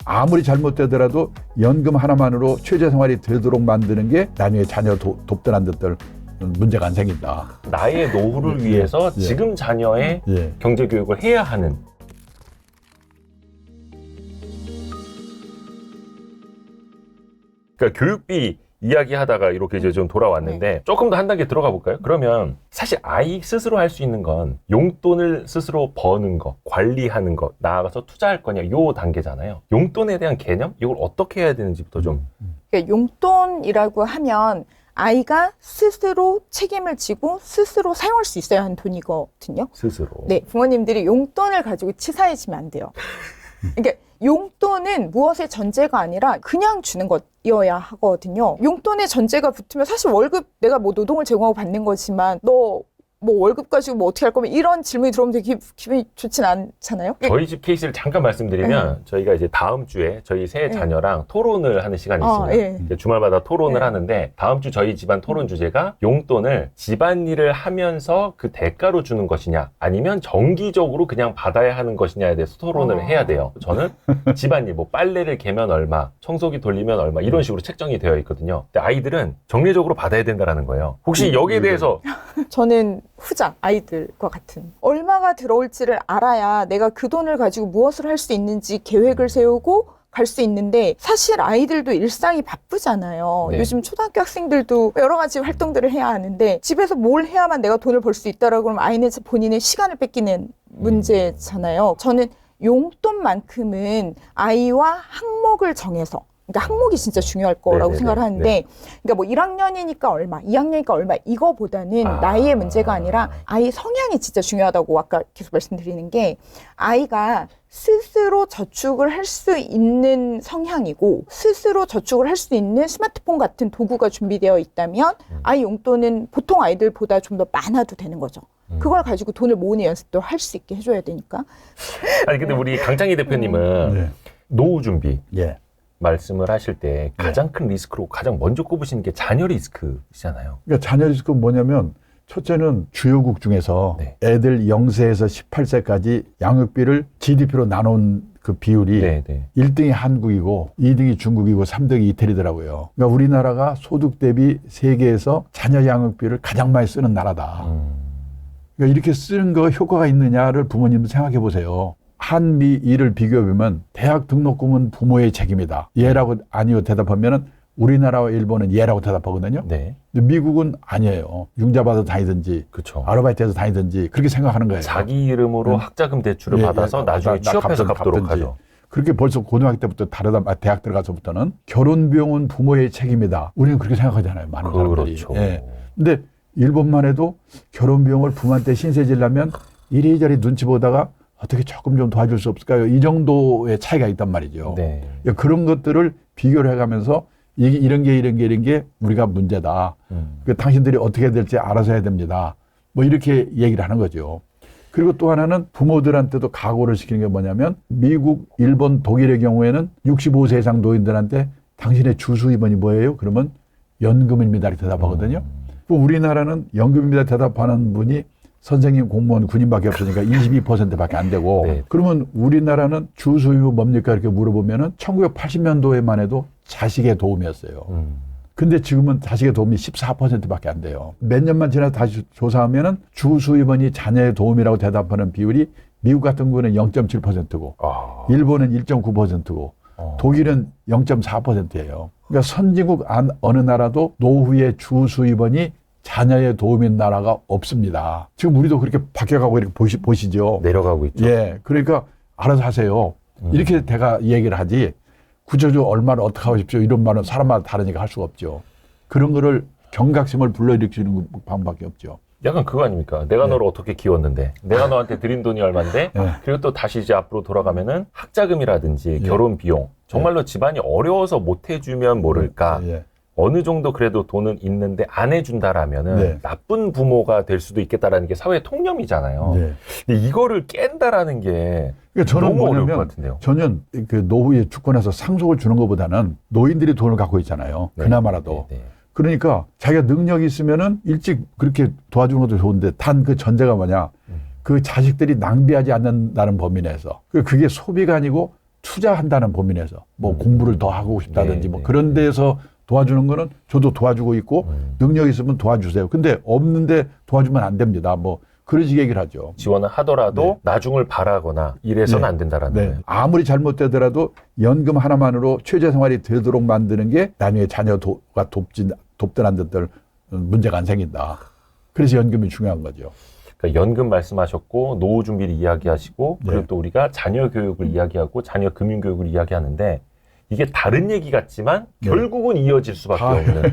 아무리 잘못되더라도 연금 하나만으로 최저 생활이 되도록 만드는 게 나중에 자녀 돕든 안 돕든 문제가 안 생긴다. 나의 노후를 위해서 지금 자녀의 경제 교육을 해야 하는. 그러니까 교육비 이야기하다가 이렇게 이제 좀 돌아왔는데 조금 더 한 단계 들어가 볼까요? 그러면 사실 아이 스스로 할 수 있는 건 용돈을 스스로 버는 거, 관리하는 거, 나아가서 투자할 거냐 요 단계잖아요. 용돈에 대한 개념? 이걸 어떻게 해야 되는지부터 좀. 그러니까 용돈이라고 하면 아이가 스스로 책임을 지고 스스로 사용할 수 있어야 하는 돈이거든요. 스스로. 네, 부모님들이 용돈을 가지고 치사해지면 안 돼요. 그러니까 용돈은 무엇의 전제가 아니라 그냥 주는 것이어야 하거든요. 용돈의 전제가 붙으면 사실 월급 내가 뭐 노동을 제공하고 받는 거지만 너 뭐 월급 가지고 뭐 어떻게 할 거면 이런 질문이 들어오면 되게 기분이 좋진 않잖아요. 저희 집 케이스를 잠깐 말씀드리면 저희가 이제 다음 주에 저희 세 자녀랑 토론을 하는 시간이 있습니다. 주말마다 토론을 하는데 다음 주 저희 집안 토론 주제가 용돈을 집안일을 하면서 그 대가로 주는 것이냐 아니면 정기적으로 그냥 받아야 하는 것이냐에 대해서 토론을 해야 돼요. 저는 집안일 뭐 빨래를 개면 얼마, 청소기 돌리면 얼마 이런 식으로 책정이 되어 있거든요. 근데 아이들은 정례적으로 받아야 된다는 거예요. 혹시 여기에 대해서 저는 후자, 아이들과 같은. 얼마가 들어올지를 알아야 내가 그 돈을 가지고 무엇을 할 수 있는지 계획을 세우고 갈 수 있는데 사실 아이들도 일상이 바쁘잖아요. 네. 요즘 초등학교 학생들도 여러 가지 활동들을 해야 하는데 집에서 뭘 해야만 내가 돈을 벌 수 있다라고 그러면 아이는 본인의 시간을 뺏기는 문제잖아요. 저는 용돈만큼은 아이와 항목을 정해서 그러니까 항목이 진짜 중요할 거라고 생각을 하는데 그러니까 뭐 1학년이니까 얼마, 2학년이니까 얼마 이거보다는 나이의 문제가 아니라 아이 성향이 진짜 중요하다고 아까 계속 말씀드리는 게 아이가 스스로 저축을 할 수 있는 성향이고 스스로 저축을 할 수 있는 스마트폰 같은 도구가 준비되어 있다면 아이 용돈은 보통 아이들보다 좀 더 많아도 되는 거죠. 그걸 가지고 돈을 모으는 연습도 할 수 있게 해줘야 되니까. 아니 근데 우리 강창희 대표님은 노후 준비 말씀을 하실 때 가장 큰 리스크로 가장 먼저 꼽으시는 게 자녀 리스크시잖아요. 그러니까 자녀 리스크는 뭐냐면 첫째는 주요국 중에서 애들 0세에서 18세까지 양육비를 GDP로 나눈 그 비율이 1등이 한국이고 2등이 중국이고 3등이 이태리더라고요. 그러니까 우리나라가 소득 대비 세계에서 자녀 양육비를 가장 많이 쓰는 나라다. 그러니까 이렇게 쓰는 거 효과가 있느냐를 부모님도 생각해 보세요. 한미일을 비교해보면 대학 등록금은 부모의 책임이다. 예라고 아니요 대답하면은 우리나라와 일본은 예라고 대답하거든요. 근데 미국은 아니에요. 융자받아 다니든지 아르바이트해서 다니든지 그렇게 생각하는 거예요. 자기 이름으로 학자금 대출을 받아서 나중에 취업해서 갚도록 하죠. 그렇게 벌써 고등학교 때부터 다르다 대학 들어가서부터는 결혼 비용은 부모의 책임이다. 우리는 그렇게 생각하잖아요. 많은 사람들이. 근데 일본만 해도 결혼 비용을 부모한테 신세지려면 이리저리 눈치 보다가 어떻게 조금 좀 도와줄 수 없을까요? 이 정도의 차이가 있단 말이죠. 그러니까 그런 것들을 비교를 해가면서 이런 게 우리가 문제다. 당신들이 어떻게 해야 될지 알아서 해야 됩니다. 뭐 이렇게 얘기를 하는 거죠. 그리고 또 하나는 부모들한테도 각오를 시키는 게 뭐냐면 미국, 일본, 독일의 경우에는 65세 이상 노인들한테 당신의 주수입원이 뭐예요? 그러면 연금입니다. 이렇게 대답하거든요. 우리나라는 연금입니다. 대답하는 분이 선생님, 공무원, 군인밖에 없으니까 22%밖에 안 되고 그러면 우리나라는 주수입은 뭡니까? 이렇게 물어보면은 1980년도에만 해도 자식의 도움이었어요. 근데 지금은 자식의 도움이 14%밖에 안 돼요. 몇 년만 지나서 다시 조사하면은 주수입원이 자녀의 도움이라고 대답하는 비율이 미국 같은 경우는 0.7%고 일본은 1.9%고 독일은 0.4%예요. 그러니까 선진국 어느 나라도 노후의 주수입원이 자녀의 도움인 나라가 없습니다. 지금 우리도 그렇게 바뀌어가고 이렇게 보시죠. 내려가고 있죠. 그러니까 알아서 하세요. 이렇게 내가 얘기를 하지. 구체적으로 얼마를 어떻게 하십시오. 이런 말은 사람마다 다르니까 할 수가 없죠. 그런 거를 경각심을 불러일으키는 방법밖에 없죠. 약간 그거 아닙니까? 내가 너를 어떻게 키웠는데, 내가 너한테 드린 돈이 얼만데, 그리고 또 다시 이제 앞으로 돌아가면은 학자금이라든지 결혼 비용, 정말로 집안이 어려워서 못 해주면 모를까. 어느 정도 그래도 돈은 있는데 안 해준다라면은 나쁜 부모가 될 수도 있겠다라는 게 사회의 통념이잖아요. 근데 이거를 깬다라는 게 그러니까 저는 너무 어려울 것 뭐냐면 같은데요. 저는 그 노후에 주권해서 상속을 주는 것보다는 노인들이 돈을 갖고 있잖아요. 그나마라도. 그러니까 자기가 능력이 있으면은 일찍 그렇게 도와주는 것도 좋은데 단 그 전제가 뭐냐. 그 자식들이 낭비하지 않는다는 범위 내에서. 그게 소비가 아니고 투자한다는 범위내에서 뭐 공부를 더 하고 싶다든지 뭐 네. 그런 데에서 도와주는 거는 저도 도와주고 있고 능력 있으면 도와주세요. 근데 없는데 도와주면 안 됩니다. 뭐 그런 식의 얘기를 하죠. 지원을 하더라도 네. 나중을 바라거나 이래서는 네. 안 된다라는 네. 거예요. 아무리 잘못되더라도 연금 하나만으로 최저 생활이 되도록 만드는 게 나중에 자녀가 돕든 안 돕든 문제가 안 생긴다. 그래서 연금이 중요한 거죠. 그러니까 연금 말씀하셨고 노후 준비를 이야기하시고 네. 그리고 또 우리가 자녀 교육을 이야기하고 자녀 금융 교육을 이야기하는데 이게 다른 얘기 같지만 네. 결국은 이어질 수밖에 없는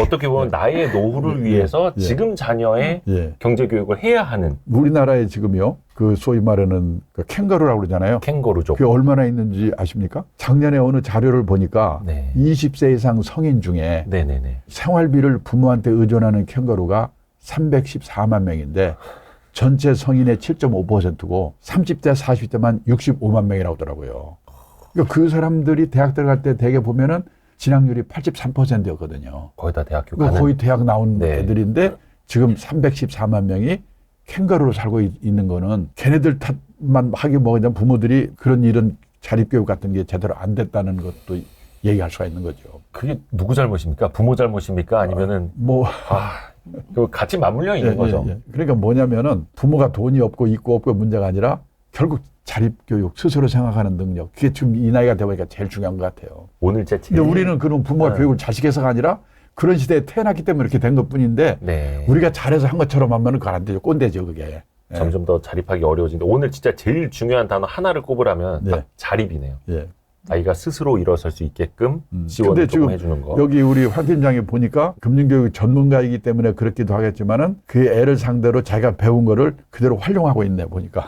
어떻게 보면 나의 노후를 위해서 예. 지금 자녀의 예. 경제 교육을 해야 하는 우리나라에 지금요, 그 소위 말하는 그 캥거루라고 그러잖아요. 캥거루족. 그게 얼마나 있는지 아십니까? 작년에 어느 자료를 보니까 네. 20세 이상 성인 중에 네네네. 생활비를 부모한테 의존하는 캥거루가 314만 명인데 전체 성인의 7.5%고 30대, 40대만 65만 명이라고 하더라고요. 그러니까 그 사람들이 대학 들어갈 때 대개 보면은 진학률이 83%였거든요. 거의 다 대학교 그러니까 가는. 거의 대학 나온 네. 애들인데 지금 314만 명이 캥거루로 살고 있는 거는 걔네들 탓만 하기 뭐냐 부모들이 그런 이런 자립교육 같은 게 제대로 안 됐다는 것도 얘기할 수가 있는 거죠. 그게 누구 잘못입니까? 부모 잘못입니까? 아니면은 뭐 그 같이 맞물려 있는 거죠. 그러니까 뭐냐면은 부모가 돈이 없고 있고 없고 문제가 아니라 결국 자립교육, 스스로 생각하는 능력. 그게 지금 이 나이가 되보니까 제일 중요한 것 같아요. 오늘 제 근데 우리는 그런 부모가 네. 교육을 자식해서가 아니라 그런 시대에 태어났기 때문에 이렇게 된 것 뿐인데 네. 우리가 잘해서 한 것처럼 하면 그건 안 되죠. 꼰대죠, 그게. 예. 점점 더 자립하기 어려워지는데 오늘 진짜 제일 중요한 단어 하나를 꼽으라면 네. 딱 자립이네요. 예. 아이가 스스로 일어설 수 있게끔 근데 지원을 지금 조금 해주는 거. 여기 우리 황 팀장이 보니까 금융교육 전문가이기 때문에 그렇기도 하겠지만은 그 애를 상대로 자기가 배운 거를 그대로 활용하고 있네, 보니까.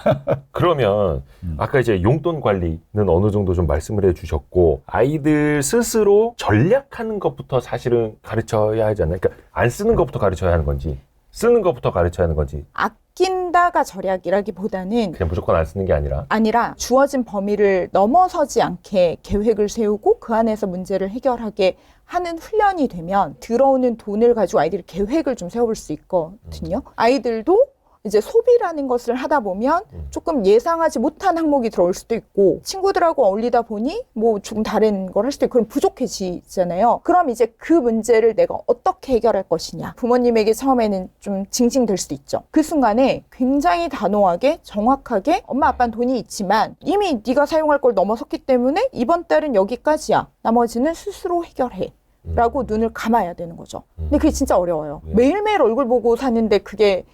그러면 아까 이제 용돈 관리는 어느 정도 좀 말씀을 해주셨고 아이들 스스로 전략하는 것부터 사실은 가르쳐야 하지 않나요? 그러니까 안 쓰는 것부터 가르쳐야 하는 건지 쓰는 것부터 가르쳐야 하는 건지 아낀다가 절약이라기보다는 그냥 무조건 안 쓰는 게 아니라 주어진 범위를 넘어서지 않게 계획을 세우고 그 안에서 문제를 해결하게 하는 훈련이 되면 들어오는 돈을 가지고 아이들이 계획을 좀 세워볼 수 있거든요. 아이들도 이제 소비라는 것을 하다 보면 조금 예상하지 못한 항목이 들어올 수도 있고 친구들하고 어울리다 보니 뭐 조금 다른 걸 할 수도 있고 그럼 부족해지잖아요. 그럼 이제 그 문제를 내가 어떻게 해결할 것이냐. 부모님에게 처음에는 좀 징징댈 수도 있죠. 그 순간에 굉장히 단호하게 정확하게 엄마 아빠는 돈이 있지만 이미 네가 사용할 걸 넘어섰기 때문에 이번 달은 여기까지야. 나머지는 스스로 해결해. 라고 눈을 감아야 되는 거죠. 근데 그게 진짜 어려워요. 매일매일 얼굴 보고 사는데 그게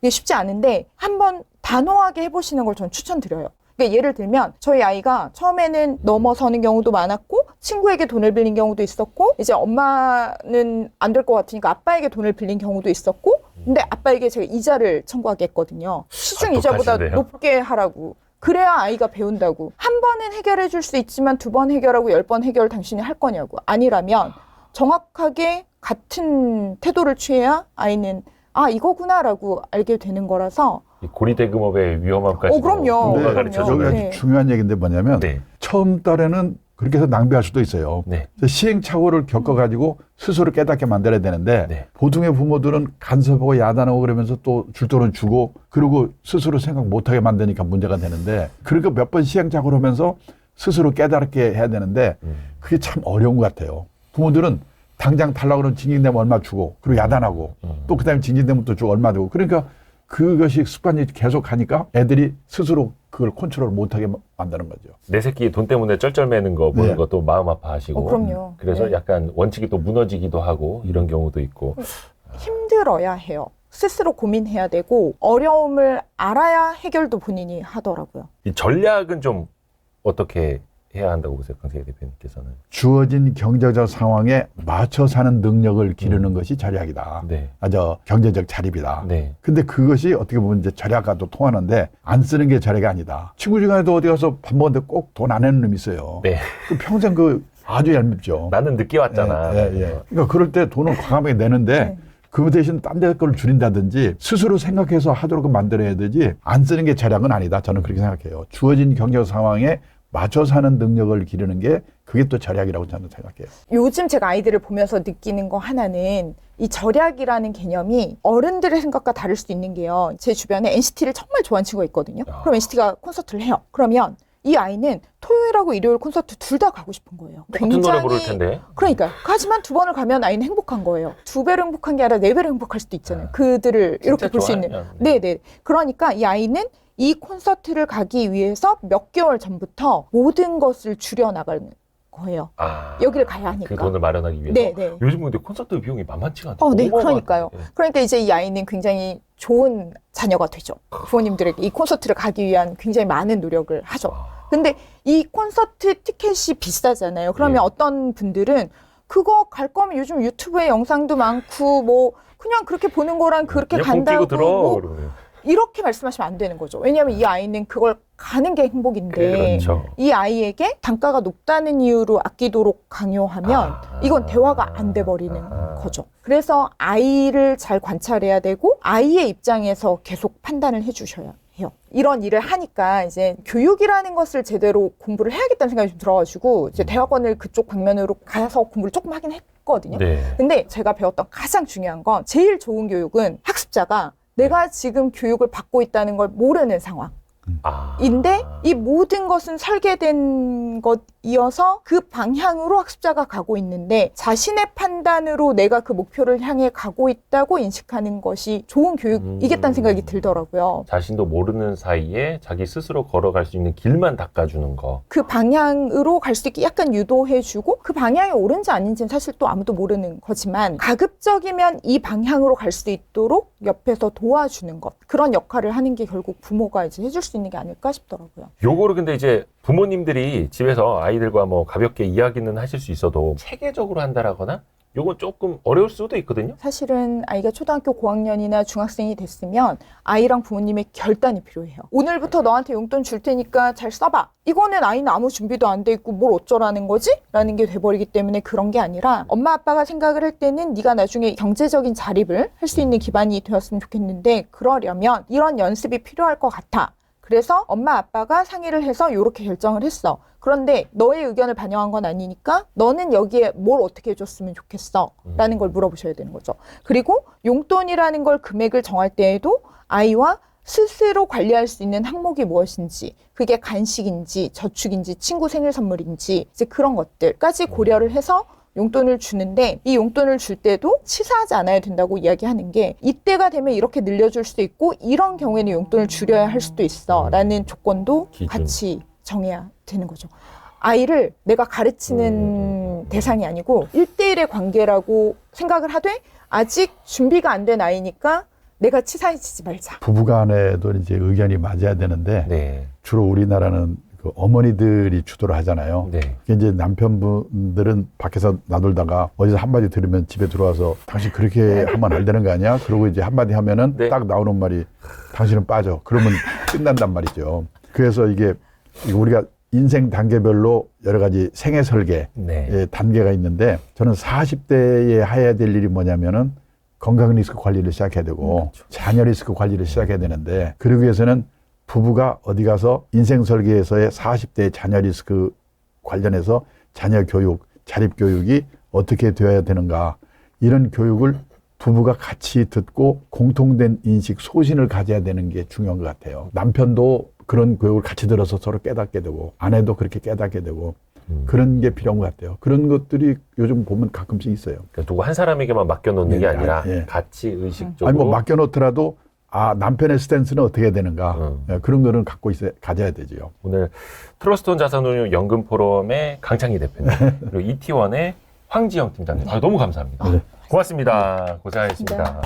쉽지 않은데 한번 단호하게 해보시는 걸 저는 추천드려요. 그러니까 예를 들면 저희 아이가 처음에는 넘어서는 경우도 많았고 친구에게 돈을 빌린 경우도 있었고 이제 엄마는 안 될 것 같으니까 아빠에게 돈을 빌린 경우도 있었고 근데 아빠에게 제가 이자를 청구하게 했거든요. 시중 이자보다 똑똑하신데요? 높게 하라고. 그래야 아이가 배운다고. 한 번은 해결해 줄 수 있지만 2번 해결하고 10번 해결 당신이 할 거냐고. 아니라면 정확하게 같은 태도를 취해야 아이는 아 이거구나라고 알게 되는 거라서 이 고리대금업의 위험함까지 그럼요. 부모가 네. 가르쳐주는 여기 네. 아주 중요한 얘기인데 뭐냐면 네. 처음 달에는 그렇게 해서 낭비할 수도 있어요. 네. 그래서 시행착오를 겪어가지고 스스로 깨닫게 만들어야 되는데 네. 보통의 부모들은 간섭하고 야단하고 그러면서 또 줄 돈은 주고 그리고 스스로 생각 못하게 만드니까 문제가 되는데 그러니까 몇 번 시행착오를 하면서 스스로 깨닫게 해야 되는데 그게 참 어려운 것 같아요. 부모들은 당장 달라고 그러면 징징대면 얼마 주고 그리고 야단하고 또 그다음에 징징대면 또 주고 얼마 주고 그러니까 그것이 습관이 계속 하니까 애들이 스스로 그걸 컨트롤 못하게 만드는 거죠. 내 새끼 돈 때문에 쩔쩔매는 거 보는 네. 것도 마음 아파하시고 그럼요. 그래서 네. 약간 원칙이 또 무너지기도 하고 이런 경우도 있고 힘들어야 해요. 스스로 고민해야 되고 어려움을 알아야 해결도 본인이 하더라고요. 이 전략은 좀 어떻게 해야 한다고 보세요, 강세희 대표님께서는? 주어진 경제적 상황에 맞춰 사는 능력을 기르는 것이 절약이다. 네. 아주 경제적 자립이다. 네. 근데 그것이 어떻게 보면 이제 절약과도 통하는데 안 쓰는 게 절약이 아니다. 친구 중에도 어디 가서 밥 먹는데 꼭 돈 안 내는 놈이 있어요. 네. 그 평생 그 아주 얄밉죠. 나는 늦게 왔잖아. 그러니까 그럴 때 돈을 과감하게 내는데 네. 그 대신 딴 데 걸 줄인다든지 스스로 생각해서 하도록 만들어야 되지 안 쓰는 게 절약은 아니다. 저는 그렇게 생각해요. 주어진 경제 상황에 맞춰 사는 능력을 기르는 게 그게 또 절약이라고 저는 생각해요. 요즘 제가 아이들을 보면서 느끼는 거 하나는 이 절약이라는 개념이 어른들의 생각과 다를 수도 있는 게요. 제 주변에 NCT를 정말 좋아하는 친구가 있거든요. 그럼 NCT가 콘서트를 해요. 그러면 이 아이는 토요일하고 일요일 콘서트 둘 다 가고 싶은 거예요. 같은 노래 부를 텐데. 그러니까 하지만 2번을 가면 아이는 행복한 거예요. 2배로 행복한 게 아니라 4배로 행복할 수도 있잖아요. 그들을 이렇게 볼 수 있는. 네네. 그러니까 이 아이는 이 콘서트를 가기 위해서 몇 개월 전부터 모든 것을 줄여나가는 거예요. 여기를 가야 하니까. 그 돈을 마련하기 위해서. 네네. 요즘 근데 콘서트 비용이 만만치가 않아요. 네, 그러니까요. 그러니까 이제 이 아이는 굉장히 좋은 자녀가 되죠. 부모님들에게 이 콘서트를 가기 위한 굉장히 많은 노력을 하죠. 근데 이 콘서트 티켓이 비싸잖아요. 그러면 어떤 분들은 그거 갈 거면 요즘 유튜브에 영상도 많고 뭐 그냥 그렇게 보는 거랑 그렇게 간다고 뭐 이렇게 말씀하시면 안 되는 거죠. 왜냐하면 이 아이는 그걸 가는 게 행복인데 그렇죠. 이 아이에게 단가가 높다는 이유로 아끼도록 강요하면 이건 대화가 안 돼 버리는 거죠. 그래서 아이를 잘 관찰해야 되고 아이의 입장에서 계속 판단을 해 주셔야 해요. 이런 일을 하니까 이제 교육이라는 것을 제대로 공부를 해야겠다는 생각이 좀 들어가지고 이제 대학원을 그쪽 방면으로 가서 공부를 조금 하긴 했거든요. 근데 제가 배웠던 가장 중요한 건 제일 좋은 교육은 학습자가 내가 지금 교육을 받고 있다는 걸 모르는 상황인데 이 모든 것은 설계된 것이어서 그 방향으로 학습자가 가고 있는데 자신의 판단으로 내가 그 목표를 향해 가고 있다고 인식하는 것이 좋은 교육이겠다는 생각이 들더라고요. 자신도 모르는 사이에 자기 스스로 걸어갈 수 있는 길만 닦아주는 거. 그 방향으로 갈 수 있게 약간 유도해주고 그 방향이 옳은지 아닌지는 사실 또 아무도 모르는 거지만 가급적이면 이 방향으로 갈 수 있도록 옆에서 도와주는 것. 그런 역할을 하는 게 결국 부모가 이제 해줄 수 있는 게 아닐까 싶더라고요. 요거를 근데 이제 부모님들이 집에서 아이들과 뭐 가볍게 이야기는 하실 수 있어도 체계적으로 한다라거나 요건 조금 어려울 수도 있거든요. 사실은 아이가 초등학교 고학년이나 중학생이 됐으면 아이랑 부모님의 결단이 필요해요. 오늘부터 너한테 용돈 줄 테니까 잘 써봐. 이거는 아이는 아무 준비도 안 돼 있고 뭘 어쩌라는 거지? 라는 게 돼버리기 때문에 그런 게 아니라 엄마 아빠가 생각을 할 때는 네가 나중에 경제적인 자립을 할 수 있는 기반이 되었으면 좋겠는데 그러려면 이런 연습이 필요할 것 같아. 그래서 엄마 아빠가 상의를 해서 이렇게 결정을 했어. 그런데 너의 의견을 반영한 건 아니니까 너는 여기에 뭘 어떻게 해줬으면 좋겠어? 라는 걸 물어보셔야 되는 거죠. 그리고 용돈이라는 걸 금액을 정할 때에도 아이와 스스로 관리할 수 있는 항목이 무엇인지, 그게 간식인지 저축인지 친구 생일 선물인지 이제 그런 것들까지 고려를 해서 용돈을 주는데 이 용돈을 줄 때도 치사하지 않아야 된다고 이야기하는 게 이때가 되면 이렇게 늘려줄 수도 있고 이런 경우에는 용돈을 줄여야 할 수도 있어 라는 조건도 기준. 같이 정해야 되는 거죠. 아이를 내가 가르치는 대상이 아니고 1대1의 관계라고 생각을 하되 아직 준비가 안 된 아이니까 내가 치사해지지 말자. 부부간에도 이제 의견이 맞아야 되는데 주로 우리나라는 그 어머니들이 주도를 하잖아요. 이제 남편분들은 밖에서 나돌다가 어디서 한마디 들으면 집에 들어와서 당신 그렇게 하면 안 되는 거 아니야? 그러고 이제 한마디 하면은 딱 나오는 말이 당신은 빠져. 그러면 끝난단 말이죠. 그래서 이게 우리가 인생 단계별로 여러 가지 생애 설계 단계가 있는데 저는 40대에 해야 될 일이 뭐냐면은 건강 리스크 관리를 시작해야 되고 자녀 리스크 관리를 시작해야 되는데 그러기 위해서는 부부가 어디 가서 인생 설계에서의 40대 자녀 리스크 관련해서 자녀 교육, 자립 교육이 어떻게 되어야 되는가 이런 교육을 부부가 같이 듣고 공통된 인식, 소신을 가져야 되는 게 중요한 것 같아요. 남편도 그런 교육을 같이 들어서 서로 깨닫게 되고 아내도 그렇게 깨닫게 되고 그런 게 필요한 것 같아요. 그런 것들이 요즘 보면 가끔씩 있어요. 그러니까 누구 한 사람에게만 맡겨놓는 게 아니라 같이 의식적으로. 아니 뭐 맡겨놓더라도 남편의 스탠스는 어떻게 해야 되는가 그런 거는 가져야 되죠. 오늘 트러스트온 자산운용 연금 포럼의 강창희 대표님 그리고 이티원의 황지영 팀장님 너무 감사합니다. 고맙습니다. 고생하셨습니다.